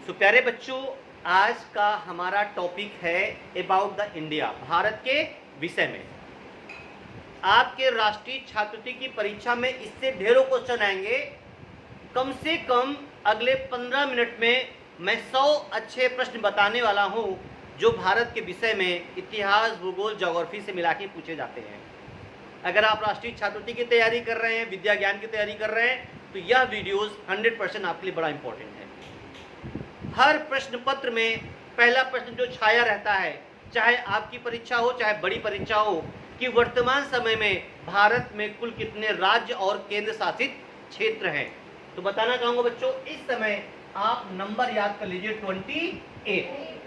तो प्यारे बच्चों, आज का हमारा टॉपिक है अबाउट द इंडिया, भारत के विषय में। आपके राष्ट्रीय छात्रवृत्ति की परीक्षा में इससे ढेरों क्वेश्चन आएंगे। कम से कम अगले 15 मिनट में मैं 100 अच्छे प्रश्न बताने वाला हूं जो भारत के विषय में इतिहास, भूगोल, ज्योग्राफी से मिला के पूछे जाते हैं। अगर आप राष्ट्रीय छात्रवृत्ति की तैयारी कर रहे हैं, विद्या ज्ञान की तैयारी कर रहे हैं, तो यह वीडियोस 100% आपके लिए बड़ा इंपॉर्टेंट है। हर प्रश्न पत्र में पहला प्रश्न जो छाया रहता है, चाहे आपकी परीक्षा हो चाहे बड़ी परीक्षा हो, कि वर्तमान समय में भारत में कुल कितने राज्य और केंद्र शासित क्षेत्र हैं। तो बताना चाहूंगा बच्चों, इस समय आप नंबर याद कर लीजिए 28,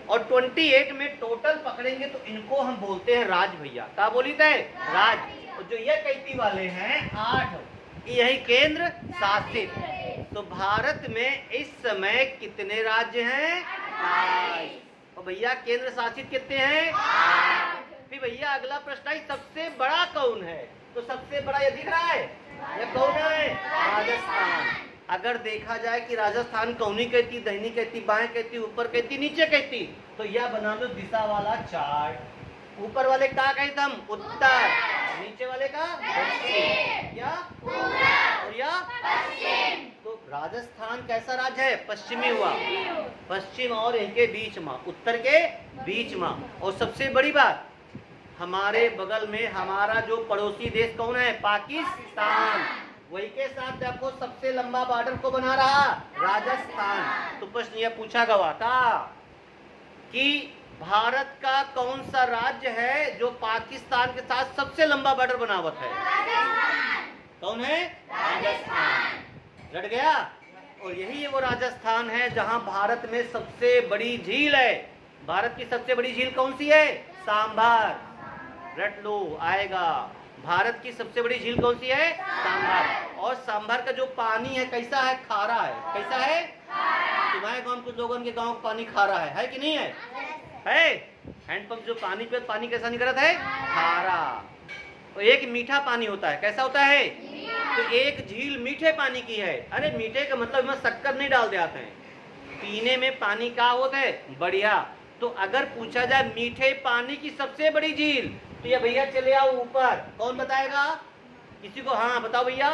और 28 में टोटल पकड़ेंगे तो इनको हम बोलते हैं राज। भैया क्या बोली थे? राज। और जो ये कैती वाले हैं 8, यही केंद्र शासित। तो भारत में इस समय कितने राज्य हैं? 8। और भैया केंद्र शासित कितने हैं? 8। फिर भैया अगला प्रश्न है, सबसे बड़ा कौन है? तो सबसे बड़ा ये दिख रहा है, ये कौन है? राजस्थान। अगर देखा जाए कि राजस्थान कौनी कहती, दहिनी कहती, बाएं कहती, ऊपर कहती, नीचे कहती, तो यह बना लो दिशा वाला चार्ट। ऊपर वाले का कहते हम? उत्तर। नीचे वाले का? दक्षिण। या और या पश्चिम। तो राजस्थान कैसा राज्य है? पश्चिमी हुआ। पश्चिम और इनके बीच में, उत्तर के बीच में। और सबसे बड़ी बात, हमारे बगल में हमारा जो पड़ोसी देश कौन है? पाकिस्तान। वही के साथ देखो सबसे लंबा बॉर्डर को बना रहा राजस्थान। तो प्रश्न यह पूछा गया था कि भारत का कौन सा राज्य है जो पाकिस्तान के साथ सबसे लंबा बॉर्डर बनावत है? कौन है? राजस्थान। रट गया। और यही वो राजस्थान है जहां भारत में सबसे बड़ी झील है। भारत की सबसे बड़ी झील कौन सी है? सांभर। रट लो, आएगा। भारत की सबसे बड़ी झील कौन सी है? सांभर। और सांभर का जो पानी है कैसा है? खारा है। कैसा है? तुम्हारे गांव कुछ लोगों के गांव का पानी खारा है कि नहीं है? है। हैंडपंप जो पानी पे, पानी कैसा निकलता है? खारा। और एक मीठा पानी होता है। कैसा होता है? तो एक झील मीठे पानी की है। अरे मीठे का मतलब इसमें शक्कर नहीं डाल देते हैं। पीने में पानी का होता है बढ़िया। तो अगर पूछा जाए मीठे पानी की सबसे बड़ी झील, तो ये भैया चले आओ ऊपर। कौन बताएगा? किसी को? हाँ बताओ भैया।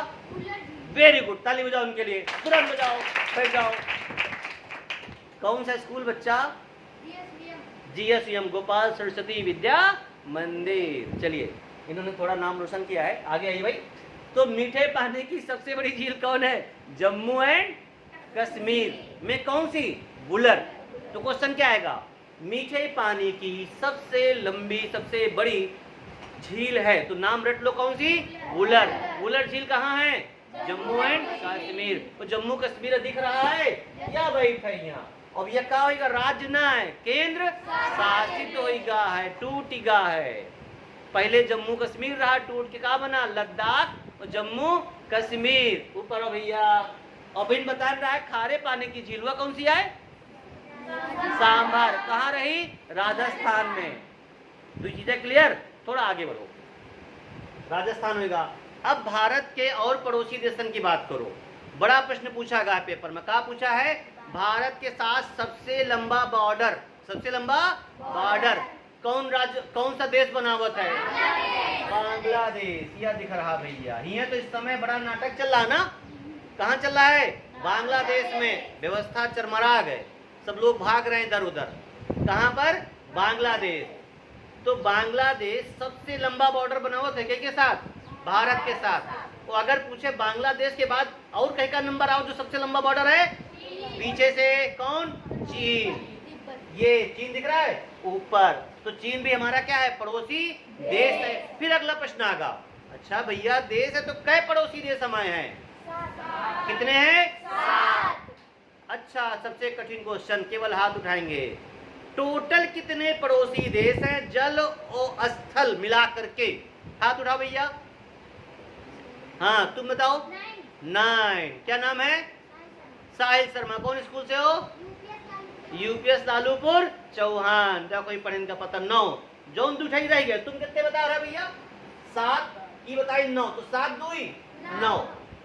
वेरी गुड, ताली बजाओ उनके लिए, तुरंत बजाओ, बैठ जाओ। कौन सा स्कूल बच्चा? GSVM, गोपाल सरस्वती विद्या मंदिर। चलिए, इन्होंने थोड़ा नाम रोशन किया है। आगे आइए भाई। तो मीठे पानी की सबसे बड़ी झील कौन है? जम्मू एंड कश्मीर में। कौन सी? वुलर। तो क्वेश्चन क्या आएगा? मीठे पानी की सबसे लंबी, सबसे बड़ी झील है, तो नाम रट लो, कौन सी? वुलर। वुलर झील कहाँ है? जम्मू एंड कश्मीर। तो जम्मू कश्मीर दिख रहा है या भाई यहाँ? अब यह क्या होगा? राज्य ना है, केंद्र शासित होगा है, टूटेगा है। पहले जम्मू कश्मीर रहा, टूट के क्या बना? लद्दाख और जम्मू कश्मीर। ऊपर भैया अब इन बता रहा है खारे पानी की झील हुआ कौन सी है? सांभर। कहाँ रही? राजस्थान में। तो चीजें क्लियर? थोड़ा आगे बढ़ो। राजस्थान होगा। अब भारत के और पड़ोसी देशन की बात करो। बड़ा प्रश्न पूछा गया पेपर में। क्या पूछा है? भारत के साथ सबसे लंबा बॉर्डर, सबसे लंबा बॉर्डर कौन राज्य, कौन सा देश बनावत है? बांग्लादेश। यह दिख रहा भैया। ये तो इस समय बड़ा नाटक चल रहा ना। कहाँ चल रहा है? बांग्लादेश में। व्यवस्था चरमरा गए, सब लोग भाग रहे हैं इधर उधर। कहाँ पर? बांग्लादेश। तो बांग्लादेश सबसे लंबा बॉर्डर बनावत है के साथ? भारत के साथ। तो अगर पूछे बांग्लादेश के बाद और कहीं का नंबर आओ जो सबसे लंबा बॉर्डर है? पीछे से कौन? चीन। ये चीन दिख रहा है ऊपर। तो चीन भी हमारा क्या है? पड़ोसी देश है। फिर अगला प्रश्न आगा, अच्छा भैया देश है तो कै पड़ोसी देश हमारे हैं? कितने हैं? 7। अच्छा, सबसे कठिन क्वेश्चन, केवल हाथ उठाएंगे। टोटल कितने पड़ोसी देश हैं जल और स्थल मिला करके? हाथ उठाओ भैया। हाँ तुम बताओ। 9। क्या नाम है? साहिल शर्मा। कौन स्कूल से हो? UPS लालूपुर चौहान। क्या कोई पढ़ने का पता? 9। जौन तू उठाई रह गया। तुम कितने बता रहा भैया? 7 की बताई 9। तो 7 2 9।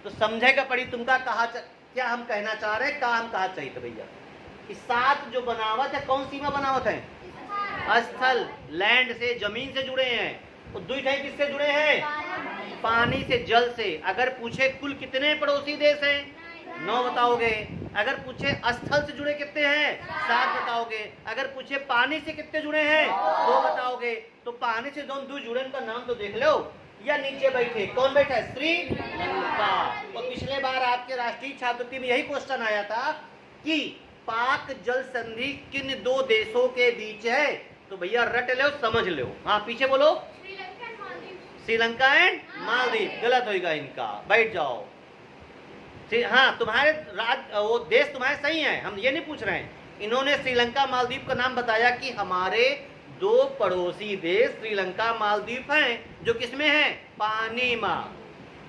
तो समझेगा पड़ी तुमका कहा क्या हम कहना चाह रहे हैं, कहा हम कहा चाहिए भैया? कि 7 जो बनावट है कौन सीमा बनावट है? स्थल, लैंड से, जमीन से जुड़े हैं। और 2 किससे जुड़े हैं? पानी से, जल से। अगर पूछे कुल कितने पड़ोसी देश हैं? 9 बताओगे। अगर पूछे स्थल से जुड़े कितने हैं? 7 बताओगे। अगर पूछे पानी से कितने जुड़े हैं? 2 बताओगे। तो पानी से 2 जुड़े, उनका नाम तो देख लो। या नीचे बैठे, कौन बैठा है? श्रीलंका। और पिछले बार आपके राष्ट्रीय छात्रवृत्ति में यही क्वेश्चन आया था कि पाक जल संधि किन 2 देशों के बीच है? तो भैया रट लो, समझ लो। हाँ, पीछे बोलो। श्रीलंका एंड मालदीव। गलत होगा इनका, बैठ जाओ। हाँ, तुम्हारे वो देश तुम्हारे सही है, हम ये नहीं पूछ रहे हैं। इन्होंने श्रीलंका मालदीव का नाम बताया कि हमारे 2 पड़ोसी देश श्रीलंका मालदीव हैं, जो किसमें हैं?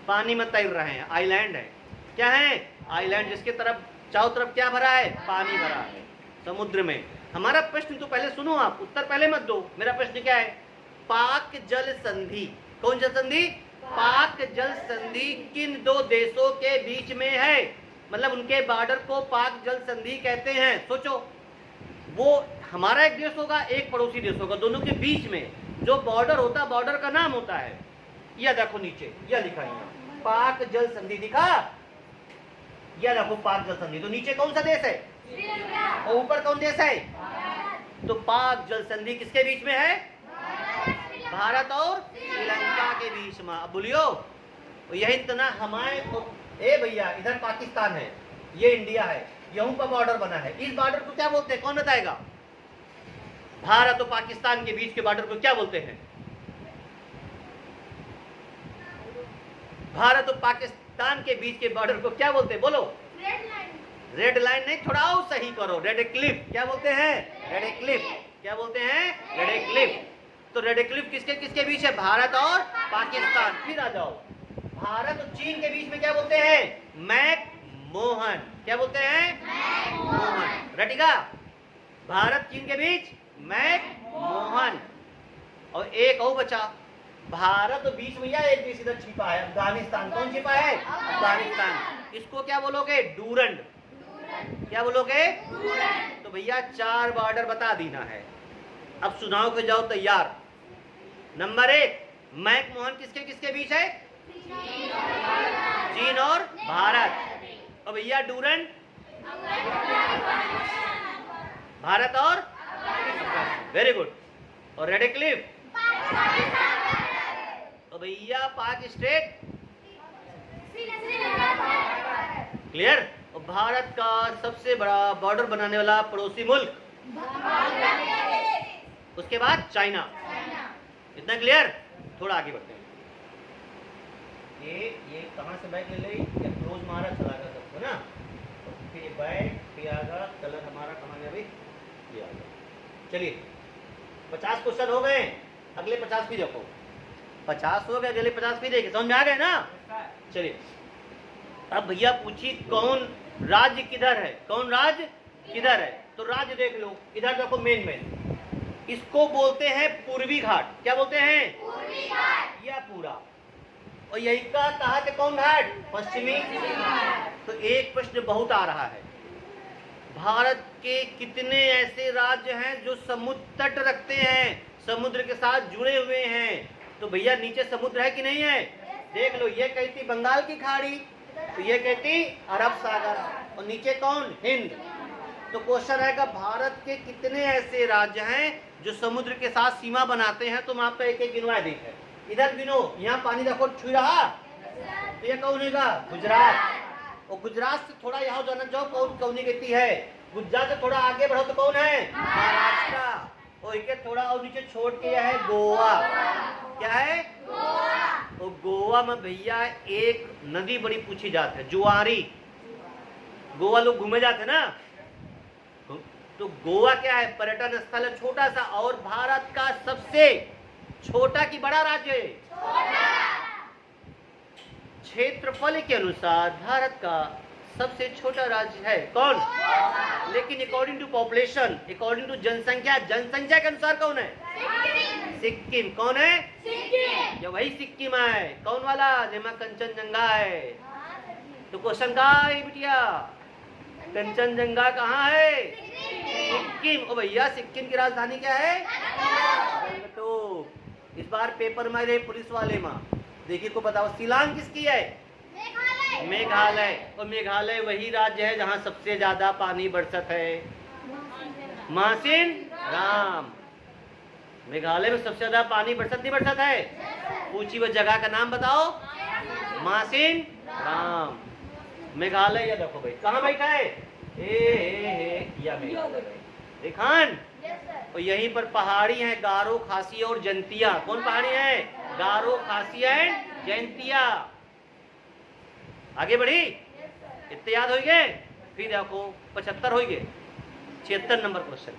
पानी में तैर रहे हैं। आइलैंड है, क्या है? आइलैंड, जिसके तरफ चारों तरफ क्या भरा है? पानी भरा है, समुद्र में। हमारा प्रश्न तो पहले सुनो आप, उत्तर पहले मत दो। मेरा प्रश्न क्या है? पाक जल संधि, कौन जल संधि? पाक जल संधि किन 2 देशों के बीच में है? मतलब उनके बॉर्डर को पाक जल संधि कहते हैं। सोचो, वो हमारा एक देश होगा, एक पड़ोसी देश होगा, दोनों के बीच में जो बॉर्डर होता है, बॉर्डर का नाम होता है। यह देखो नीचे, यह लिखा है पाक जल संधि, दिखा? यह देखो पाक जल संधि। तो नीचे कौन सा देश है? और ऊपर कौन देश है? तो पाक जल संधि किसके बीच में है? भारत और श्रीलंका के बीच में। अब बोलियो, यही इतना हमारे, ए भैया इधर पाकिस्तान है, ये इंडिया है, यहीं पर बॉर्डर बना है। इस बॉर्डर को क्या बोलते हैं? कौन बताएगा? भारत और पाकिस्तान के बीच के बॉर्डर को क्या बोलते हैं? भारत और पाकिस्तान के बीच के बॉर्डर को क्या बोलते हैं? बोलो। रेड लाइन नहीं, थोड़ा और सही करो। Red Cliff. क्या बोलते हैं? Red Cliff. क्या बोलते हैं? Red Cliff. तो रेड क्लिफ किसके किसके बीच है? भारत और पाकिस्तान। फिर आ जाओ, भारत और चीन के बीच में क्या बोलते हैं? मैक मोहन। क्या बोलते हैं? मोहन। रटिका, भारत चीन के बीच मैक मोहन। और एक और बचा, भारत और बीच में या एक देश इधर छिपा है, अफगानिस्तान। कौन छिपा है? अफगानिस्तान। इसको क्या बोलोगे? डूरंड। क्या बोलोगे? तो भैया 4 बॉर्डर बता देना है। अब सुनाओ के जाओ, तैयार। नंबर 1, मैक मोहन किसके किसके बीच है? चीन और भारत। और भैया डूरंड? भारत और? Very good. और रेड क्लिफ? तो भैया पाक स्टेट? क्लियर। और भारत का सबसे बड़ा बॉर्डर बनाने वाला पड़ोसी मुल्क? उसके बाद चाइना। इतना क्लियर? थोड़ा आगे बढ़ते हैं। ये कहाँ से बैग ले ली? ये क्लोज मारा चला गया सबको ना, तो फिर ये बैग फिर आगा, कलर हमारा कहाँ गया भाई? ये आ गया। चलिए, 50 क्वेश्चन हो गए, अगले 50 भी देखो। 50 हो गए, अगले 50 भी देखे। समझ में आ गए ना? चलिए, अब भैया पूछिए कौन राज्य किधर है? कौन राज्य किधर है? तो राज्य देख लो, इधर देखो, मेन इसको बोलते हैं पूर्वी घाट। क्या बोलते हैं? पूर्वी घाट। यह पूरा। और यही का कहा कि कौन घाट? पश्चिमी। तो एक प्रश्न बहुत आ रहा है, भारत के कितने ऐसे राज्य हैं जो समुद्र तट रखते हैं, समुद्र के साथ जुड़े हुए हैं? तो भैया नीचे समुद्र है कि नहीं है? देख लो, ये कहती बंगाल की खाड़ी, तो ये कहती अरब सागर, और नीचे कौन? हिंद। तो क्वेश्चन आएगा, भारत के कितने ऐसे राज्य हैं जो समुद्र के साथ सीमा बनाते हैं? तुम आपका एक एक गिनवा देखे। इधर गिनो, यहाँ पानी देखो छू रहा, तो ये कौन होगा? गुजरात। और गुजरात से थोड़ा यहाँ जाना जाओ, कौन कौन कहती है? गुजरात से थोड़ा आगे बढ़ो तो कौन है? महाराष्ट्र। और एक थोड़ा और नीचे छोड़ के यह है गोवा। क्या है? गोवा। और गोवा में भैया एक नदी बड़ी पूछी जाती है, जुआरी। गोवा लोग घूमे जाते ना, तो गोवा क्या है? पर्यटन स्थल है, छोटा सा। और भारत का सबसे छोटा की बड़ा राज्य है? क्षेत्रफल के अनुसार भारत का सबसे छोटा राज्य है कौन? लेकिन according to population, according to जनसंख्या, जनसंख्या के अनुसार कौन है? सिक्किम। कौन है? सिक्किम। या वही सिक्किम है, कौन वाला? जेमा कंचनजंगा है। तो क्वेश्चन का है बिटिया? कंचनजंगा कहाँ है? सिक्किम। ओ भैया, सिक्किम की राजधानी क्या है? तो इस बार पेपर में रहे पुलिस वाले माँ, देखिए को बताओ शिलांग किसकी है? मेघालय। और मेघालय वही राज्य है जहाँ सबसे ज्यादा पानी बरसत है, मासिन राम। मेघालय में सबसे ज्यादा पानी बरसत नहीं बरसत है? पूछी वो जगह का नाम बताओ। मासिन राम। मेघालय या देखो भाई कहाँ बैठा है? या देखान। और यहीं पर पहाड़ी है गारो, खासी और जयंतिया। कौन पहाड़ी है? गारो, खासी एंड जयंतिया। आगे बढ़ी? इतने याद हो गए? फिर देखो 75 हो गए। 76 नंबर क्वेश्चन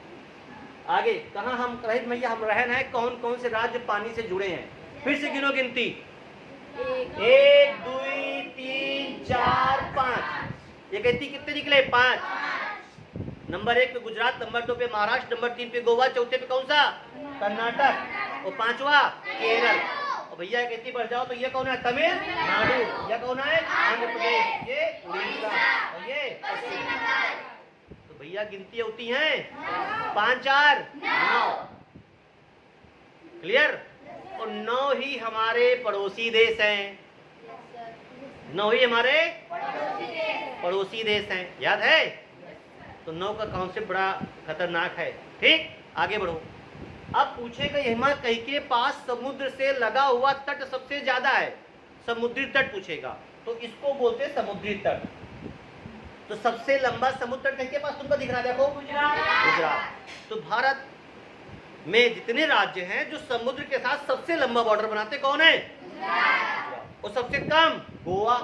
आगे। कहाँ हम रहित मैया हम रहन है, कौन कौन से राज्य पानी से जुड़े हैं? फिर से गिनो गिनती। 1 2 3 4 5। ये कहती कितने निकले? 5। नंबर 1 पे गुजरात, नंबर 2 पे महाराष्ट्र, नंबर 3 पे गोवा, चौथे पे कौन सा? कर्नाटक, और 5वां केरल। और भैया कहती बढ़ जाओ तो ये कौन है? तमिलनाडु। यह कौन है? आंध्र प्रदेश। ये उड़ीसा और ये पश्चिम बंगाल। तो भैया गिनती होती हैं 5 4 9। क्लियर? और 9 ही हमारे पड़ोसी देश हैं। 9 ही हमारे पड़ोसी देश हैं। याद है? तो 9 का कॉन्सेप्ट बड़ा खतरनाक है। ठीक, आगे बढ़ो। अब पूछेगा यमा कहीं के पास समुद्र से लगा हुआ तट सबसे ज्यादा है, समुद्री तट पूछेगा, तो इसको बोलते हैं समुद्री तट। तो सबसे लंबा समुद्र तट कहीं के पास तुमको दिख रहा है? देखो गुजरात। तो भारत में जितने राज्य हैं जो समुद्र के साथ सबसे लंबा बॉर्डर बनाते कौन है? और सबसे कम गोवा।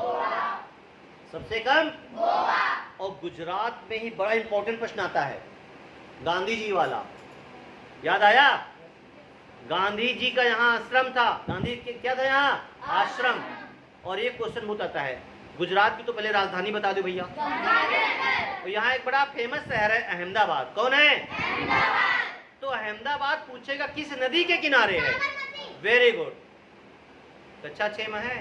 सबसे कम गोवा। और गुजरात में ही बड़ा इंपॉर्टेंट प्रश्न आता है, गांधी जी वाला। याद आया? गांधी जी का यहाँ आश्रम था। गांधी क्या था यहाँ? आश्रम। और एक क्वेश्चन बहुत आता है, गुजरात की तो पहले राजधानी बता दो भैया। तो यहाँ एक बड़ा फेमस शहर है अहमदाबाद। कौन है? तो अहमदाबाद पूछेगा किस नदी के किनारे है? वेरी गुड, कक्षा 6 में है,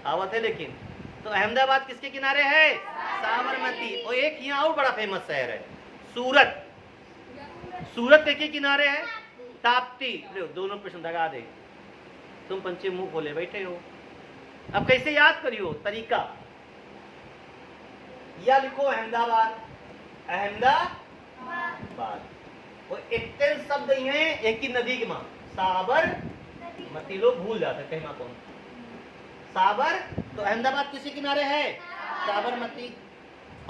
आवत है। लेकिन तो अहमदाबाद किसके किनारे है? साबरमती। और एक यहाँ और बड़ा फेमस शहर है सूरत। सूरत के किनारे है? ताप्ती। दोनों प्रश्न लगा दे, तुम पंचे मुंह खोले बैठे हो। अब कैसे याद करियो? तरीका या लिखो अहमदाबाद, अहमदाबाद। और इतने शब्द ही हैं एक ही नदी की मां, साबरमती। लोग भूल जाते कहीं मां कौन। साबर। तो अहमदाबाद किसी किनारे है? साबरमती।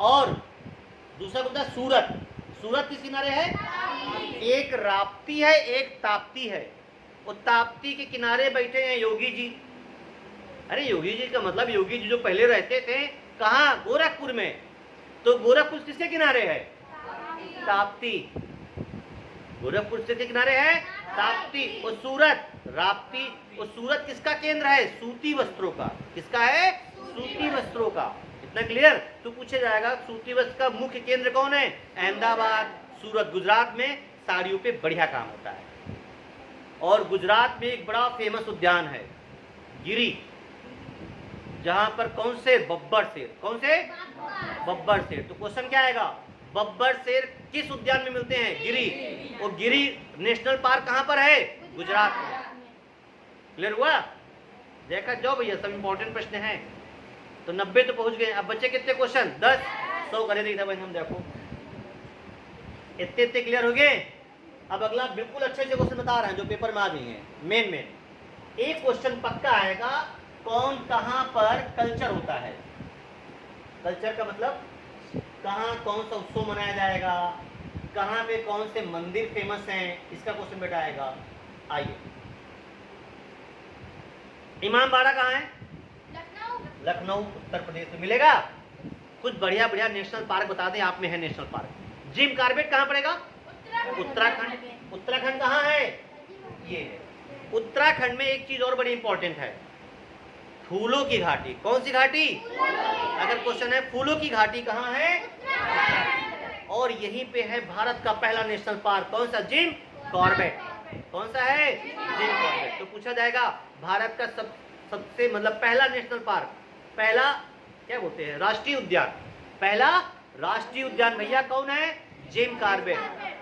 और दूसरा बोलता सूरत। सूरत किस किनारे है? एक राप्ती है, एक ताप्ती है। और ताप्ती के किनारे बैठे हैं योगी जी। अरे योगी जी का मतलब योगी जी जो पहले रहते थे कहाँ? गोरखपुर में। तो गोरखपुर किसके किनारे है? ताप्ती। गोरखपुर किसके किनारे है? ताप्ती। और सूरत राप्ती। और सूरत किसका केंद्र है? सूती वस्त्रों का। किसका है? सूती वस्त्रों का। इतना क्लियर? तो पूछा जाएगा सूती वस्त्र का मुख्य केंद्र कौन है? अहमदाबाद। सूरत। गुजरात में साड़ियों पे बढ़िया काम होता है। और गुजरात में एक बड़ा फेमस उद्यान है गिरी, जहां पर कौन से? बब्बर शेर। कौन से? बब्बर शेर। तो क्वेश्चन क्या आएगा? बब्बर शेर किस उद्यान में मिलते हैं? गिरी। और गिरी नेशनल पार्क कहां पर है? गुजरात में। क्लियर हुआ? देखा जाओ भैया, सब इंपॉर्टेंट प्रश्न हैं। तो 90 तो पहुंच गए। अब बच्चे कितने क्वेश्चन? 10। 100 करे देखा भाई हम। देखो इतने क्लियर हो गए। अब अगला बिल्कुल अच्छे से क्वेश्चन बता रहे हैं जो पेपर में आ गए हैं। मेन एक क्वेश्चन पक्का आएगा, कौन कहां पर कल्चर होता है? कल्चर का मतलब कहां कौन सा उत्सव मनाया जाएगा, कहां पे कौन से मंदिर फेमस हैं, इसका क्वेश्चन बेटा आएगा। आइए, इमामबाड़ा कहाँ है? लखनऊ उत्तर प्रदेश में मिलेगा। कुछ बढ़िया बढ़िया नेशनल पार्क बता दें आप में है नेशनल पार्क। जिम कार्बेट कहाँ पड़ेगा? उत्तराखंड। उत्तराखंड कहाँ है? ये उत्तराखंड में एक चीज और बड़ी इंपॉर्टेंट है, फूलों की घाटी। कौन सी घाटी? अगर क्वेश्चन है फूलों की घाटी कहाँ है? और यहीं पे है भारत का पहला नेशनल पार्क। कौन सा? Jim Corbett. कौन सा है? Jim Corbett. तो पूछा जाएगा भारत का सबसे मतलब पहला नेशनल पार्क, पहला क्या बोलते हैं, राष्ट्रीय उद्यान, पहला राष्ट्रीय उद्यान भैया कौन है? Jim Corbett.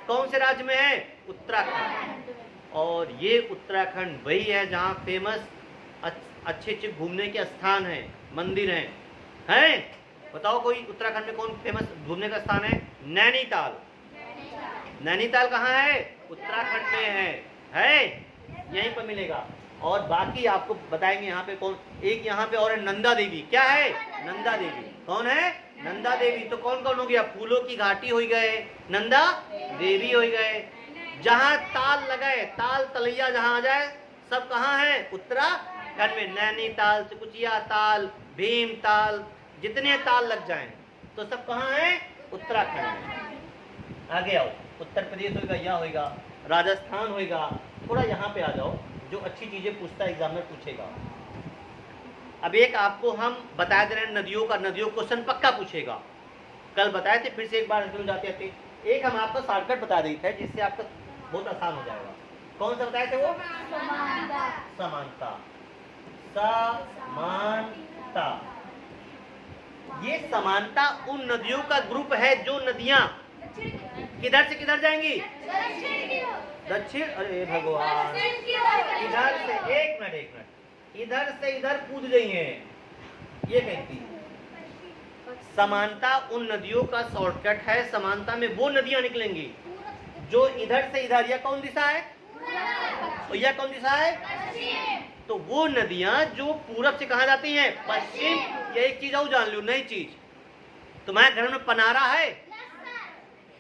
कौन से राज्य में है? उत्तराखंड। और ये उत्तराखंड वही है जहाँ फेमस अच्छे अच्छे घूमने के स्थान हैं, मंदिर हैं। बताओ कोई उत्तराखंड में कौन फेमस घूमने का स्थान है? नैनीताल। नैनीताल कहाँ है? उत्तराखंड में है, यहीं पर मिलेगा। और बाकी आपको बताएंगे यहाँ पे कौन। एक यहाँ पे और है नंदा देवी। क्या है? नंदा देवी। कौन है? नंदा देवी। तो कौन कौन हो गया? फूलों की घाटी हो गए, नंदा देवी हो गए। जहाँ ताल लगाए, ताल तलैया जहाँ आ जाए, सब कहाँ है? उत्तराखंड में। नैनीताल, सुकुचिया ताल, भीम ताल, जितने ताल लग जाएं तो सब कहाँ है? उत्तराखंड में। आगे आओ। उत्तर प्रदेश होगा, यह होगा, राजस्थान होगा। थोड़ा यहाँ पे आ जाओ, जो अच्छी चीजें पूछता है एग्जाम में पूछेगा। अब एक आपको हम बता दे रहे हैं नदियों का, नदियों क्वेश्चन पक्का पूछेगा। कल बताए थे, फिर से एक बार हो जाते थे। एक हम आपको शॉर्टकट बता देते हैं जिससे आपका बहुत आसान हो जाएगा। कौन सा बताए थे वो? समानता। समानता। ये समानता उन नदियों का ग्रुप है जो नदियां किधर से किधर जाएंगी? दक्षिण। अरे भगवान, इधर से एक मिनट, इधर से इधर कूद गई है, ये कहती है। समानता उन नदियों का शॉर्टकट है। समानता में वो नदियां निकलेंगी जो इधर से इधर, यह कौन दिशा है? और यह कौन दिशा है? तो वो नदियां जो पूरब से कहा जाती हैं? पश्चिम। ये एक चीज और जान लो, नई चीज। तुम्हारे घर में पनारा है?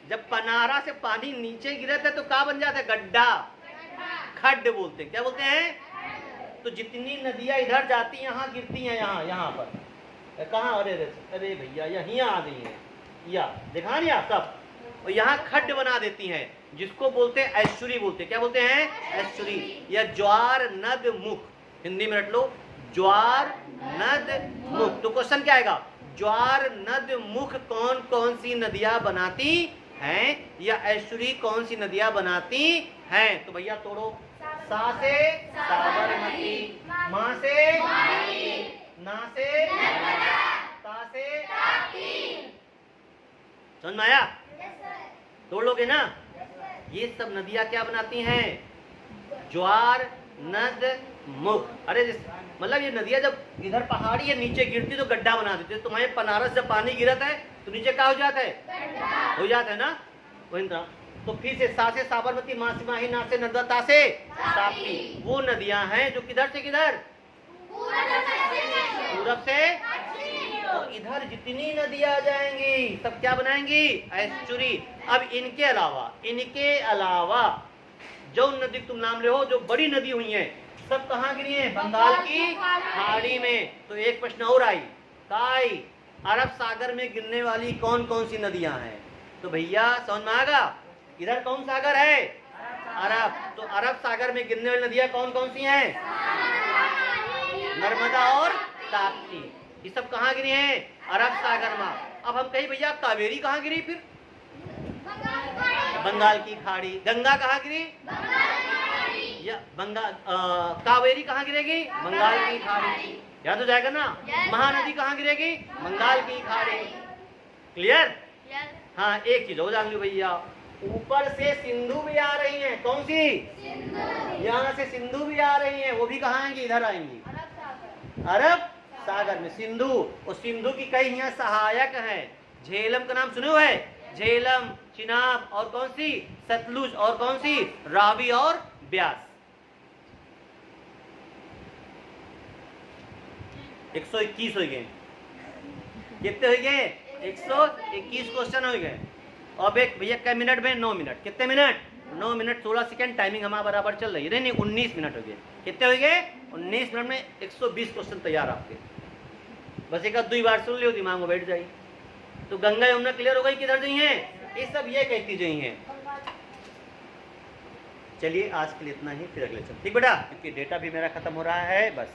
जब पनारा से पानी नीचे गिरे थे तो क्या बन जाता है? गड्ढा, खड्ड बोलते हैं। क्या बोलते हैं? तो जितनी नदियां इधर जाती हैं यहाँ गिरती हैं, यहाँ पर कहाँ? अरे भैया यहाँ आ गई है, या देखा नहीं आप सब? और यहाँ खड्ड बना देती हैं, जिसको बोलते हैं एस्चुरी बोलते हैं। क्या बोलते हैं? एस्चुरी या ज्वार नद मुख। हिंदी में रट लो, ज्वार नद मुख। तो क्वेश्चन क्या आएगा? ज्वार नद मुख कौन कौन सी नदियां बनाती हैं, या एस्चुरी कौन सी नदियां बनाती हैं? तो भैया तोड़ो। सा से साबरमती, माँ से ना से ता से। समझ में आया? तोड़ लोगे ना? ये सब नदियां क्या बनाती हैं? ज्वार नद मुख। अरे मतलब ये नदियां जब इधर पहाड़ी है नीचे गिरती तो गड्ढा बना देती है। तुम्हारे बनारस जब पानी गिरता है तो नीचे क्या हो जाता है? हो जाता है ना? वही तरह। तो फिर से सा से साबरमती, माँ से माही, ना से नर्मदा, ता से ताप्ती। वो नदियां हैं जो किधर से किधर? पूरब से। तो इधर जितनी नदियां आ जाएंगी सब क्या बनाएंगी? एस्चुरी। अब इनके अलावा जो नदी तुम नाम ले हो, जो बड़ी नदी हुई है, सब कहाँ गिरी है? बंगाल की खाड़ी में। तो एक प्रश्न और आई, अरब सागर में गिरने वाली कौन कौन सी नदियां हैं? तो भैया समझ में आएगा, इधर कौन सागर है? अरब। तो अरब सागर में गिरने वाली नदियां कौन कौन सी हैं? नर्मदा और ताप्ती। ये सब कहाँ गिरी हैं? अरब सागर में। अब हम कहीं भैया कावेरी कहाँ गिरी? फिर बंगाल की खाड़ी। गंगा कहाँ गिरी? या कावेरी कहाँ गिरेगी? बंगाल की खाड़ी। याद हो जाएगा ना? महानदी कहाँ गिरेगी? बंगाल की खाड़ी। क्लियर? हाँ, एक चीज हो जान लो भैया, ऊपर से सिंधु भी आ रही हैं। कौन सी? यहाँ से सिंधु भी आ रही हैं। वो भी कहाँ आएंगी? इधर आएंगी, अरब सागर में। सिंधु, और सिंधु की कई यहाँ सहायक हैं। झेलम का नाम सुने हुए है? झेलम, चिनाब, और कौन सी? सतलुज, और कौन सी? रावी और ब्यास। 121 हो गए। कितने हो गए? 121 क्वेश्चन हो गए। अब एक भैया कै मिनट में? 9 मिनट। कितने मिनट? 9 minute 16 second. टाइमिंग हमारा बराबर चल रही है। नहीं 19 मिनट हो गए। कितने हो गए? 19 मिनट में 120 क्वेश्चन तैयार आपके। बस एक दो बार सुन लियो, दिमाग में बैठ जाए। तो गंगा यमुना क्लियर हो गई किधर गई हैं? ये सब ये कहती गई हैं। चलिए आज के लिए इतना ही, फिर अगले चल। ठीक बेटा, क्योंकि डेटा भी मेरा खत्म हो रहा है। बस